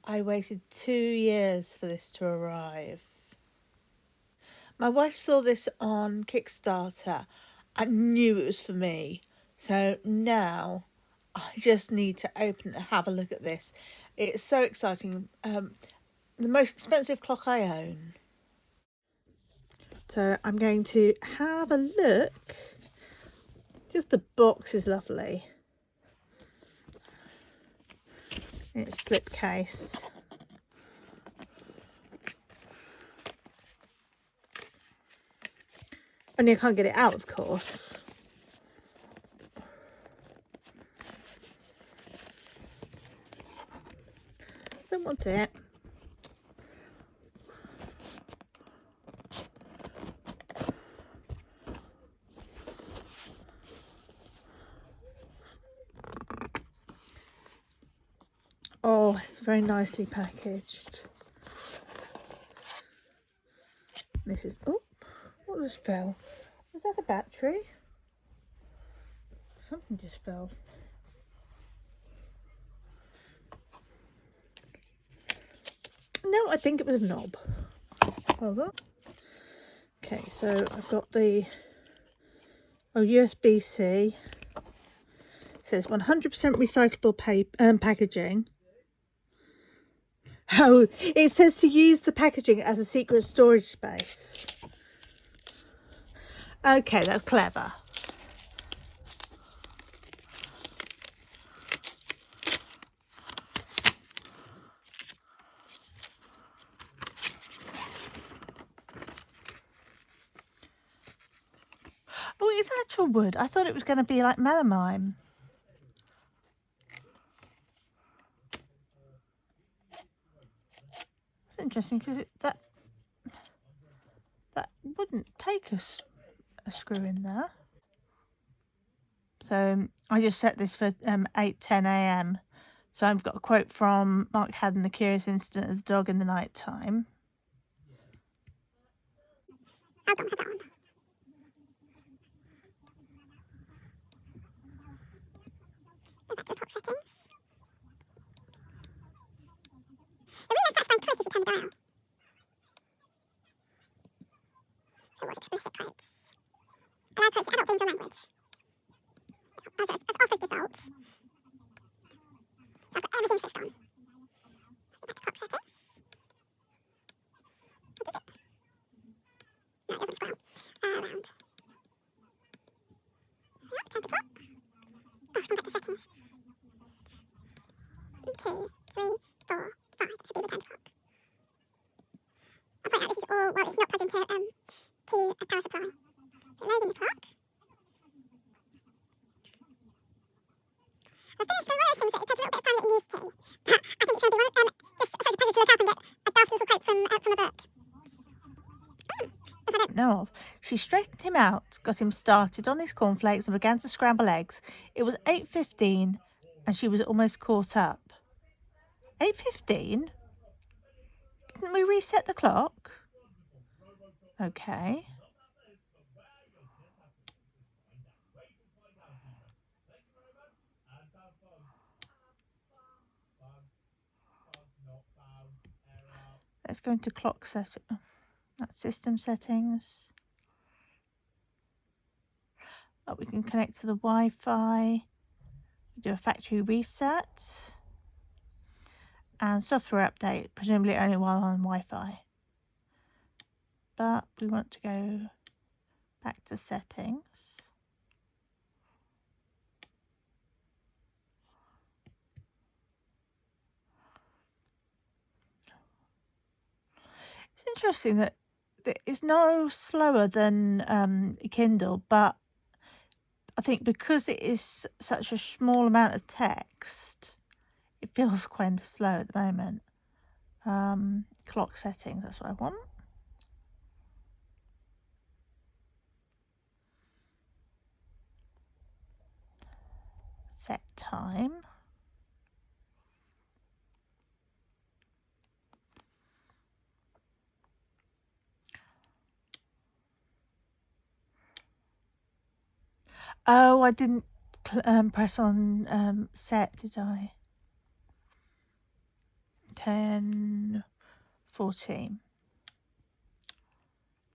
I waited 2 years for this to arrive. My wife saw this on Kickstarter and knew it was for me. So now I just need to open it and have a look at this. It's so exciting. The most expensive clock I own. So I'm going to have a look. Just the box is lovely. It's slipcase. Only I can't get it out, of course. Don't want it. Oh, it's very nicely packaged. This is, oh, what just fell? Was that a battery? Something just fell. No, I think it was a knob. Hold on. Okay, so I've got the USB-C. It says 100% recyclable paper packaging. Oh, it says to use the packaging as a secret storage space. Okay, that's clever. Oh, it's actual wood. I thought it was going to be like melamine. That's interesting because that wouldn't take a screw in there. So I just set this for 8:10 a.m. So I've got a quote from Mark Haddon, The Curious Incident of the Dog in the Night Time. Hold on, hold on. Go back to the clock settings. The really satisfying click as you turn the dial. So it was explicit quotes. Allow quotes in adult themes or language. As offers defaults. So I've got everything switched on. Go back to clock settings. What does it? No, it doesn't scroll. Around. Yeah, turn the clock. Oh, it's gone back to settings. 2, 3, 4, 5. It should be return to clock. I'll point out this is all, well, it's not plugged into to a power supply. So loading the clock. I think it's one of those things that it takes a little bit of time getting used to. But I think it's going to be just such a pleasure to look up and get a daft little quote from a book. I don't know of. She straightened him out, got him started on his cornflakes and began to scramble eggs. It was 8:15 and she was almost caught up. 8:15? Didn't we reset the clock? Okay. Let's go into clock setting. That's system settings. Oh, we can connect to the Wi-Fi. Do a factory reset. And software update, presumably only while on Wi-Fi. But we want to go back to settings. It's interesting that it's no slower than Kindle, but I think because it is such a small amount of text, it feels kind of slow at the moment. Clock settings, that's what I want. Set time. Oh, I didn't press on set, did I? 10, 14.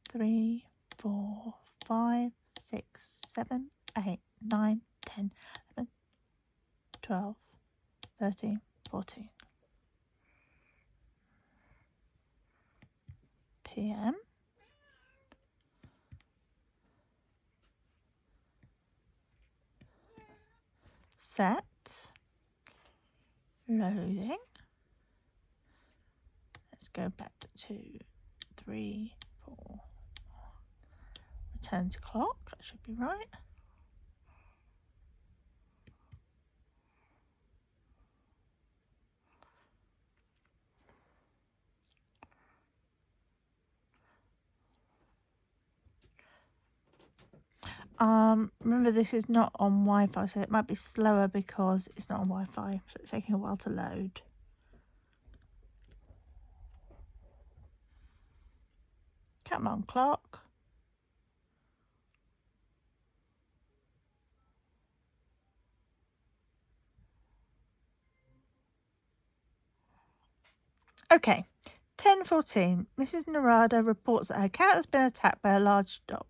3, 4, 5, 6, 7, 8, 9, 10, 11, 12, 13, 14. PM. Set. Loading. Let's go back to 2, 3, 4. Return to clock. That should be right. Remember this is not on Wi-Fi, so it might be slower because it's not on Wi-Fi, so it's taking a while to load. Come on, clock. Okay, 10:14. Mrs. Narada reports that her cat has been attacked by a large dog.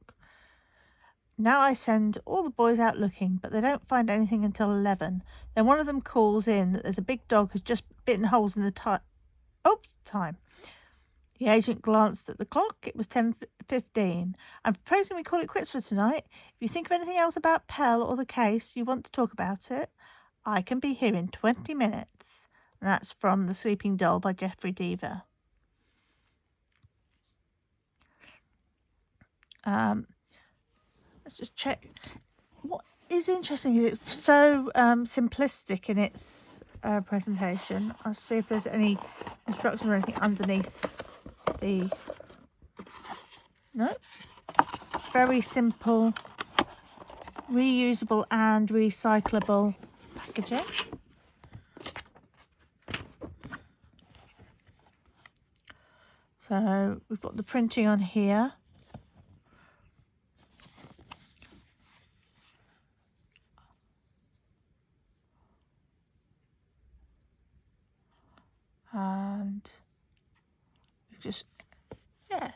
Now I send all the boys out looking, but they don't find anything until 11. Then one of them calls in that there's a big dog who's just bitten holes in the time. The agent glanced at the clock. It was 10:15. I'm proposing we call it quits for tonight. If you think of anything else about Pell or the case you want to talk about it, I can be here in 20 minutes. And that's from The Sleeping Doll by Jeffrey Deaver. Let's just check. What is interesting is it's so simplistic in its presentation. I'll see if there's any instructions or anything underneath the... No. Very simple, reusable and recyclable packaging. So we've got the printing on here. And just, yeah.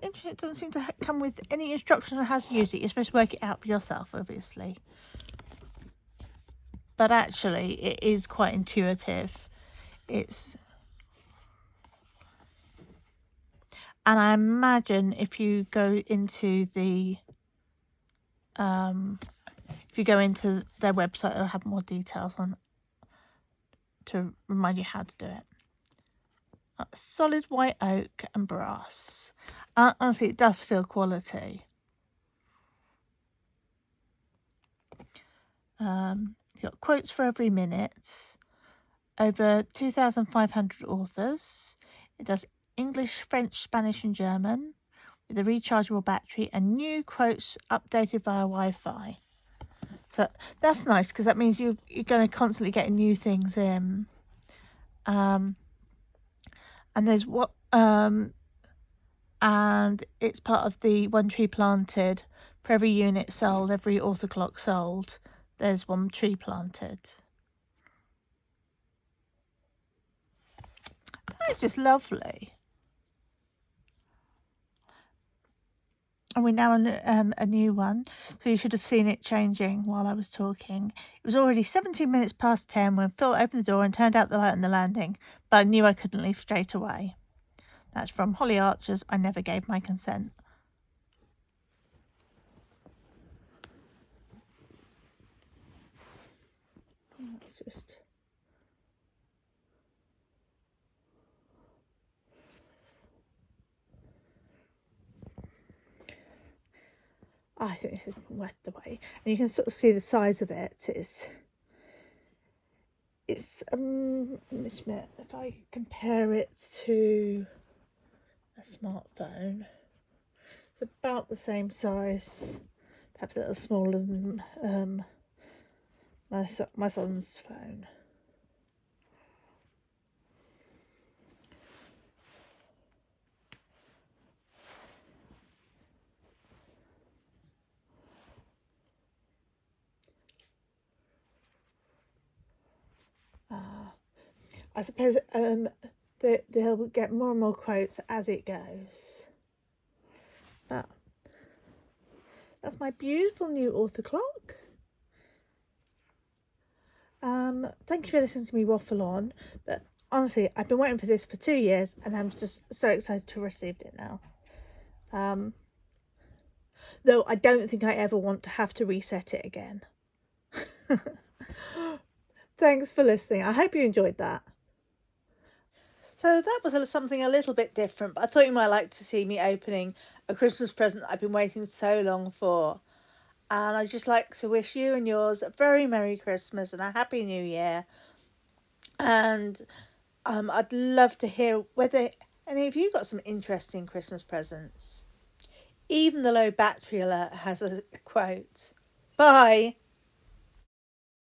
Interesting, it doesn't seem to come with any instruction on how to use it. You're supposed to work it out for yourself, obviously. But actually, it is quite intuitive. And I imagine if you go into their website, they'll have more details on to remind you how to do it. Solid white oak and brass. Honestly, it does feel quality. You've got quotes for every minute. Over 2,500 authors. It does English, French, Spanish and German with a rechargeable battery and new quotes updated via Wi-Fi. So that's nice because that means you're going to constantly get new things in. And there's what and it's part of the One Tree Planted. For every unit sold, every author clock sold, there's one tree planted. That's just lovely. And we're now on a new one, so you should have seen it changing while I was talking. It was already 17 minutes past 10 when Phil opened the door and turned out the light on the landing, but I knew I couldn't leave straight away. That's from Holly Archer's I Never Gave My Consent. It's just... I think this is worth the wait. And you can sort of see the size of it. It's let me admit, if I compare it to a smartphone, it's about the same size, perhaps a little smaller than my son's phone. I suppose they'll get more and more quotes as it goes. But that's my beautiful new author clock. Thank you for listening to me waffle on. But honestly, I've been waiting for this for 2 years, and I'm just so excited to have received it now. Though I don't think I ever want to have to reset it again. Thanks for listening. I hope you enjoyed that. So that was something a little bit different, but I thought you might like to see me opening a Christmas present I've been waiting so long for. And I'd just like to wish you and yours a very Merry Christmas and a Happy New Year. And I'd love to hear whether any of you got some interesting Christmas presents. Even the low battery alert has a quote. Bye.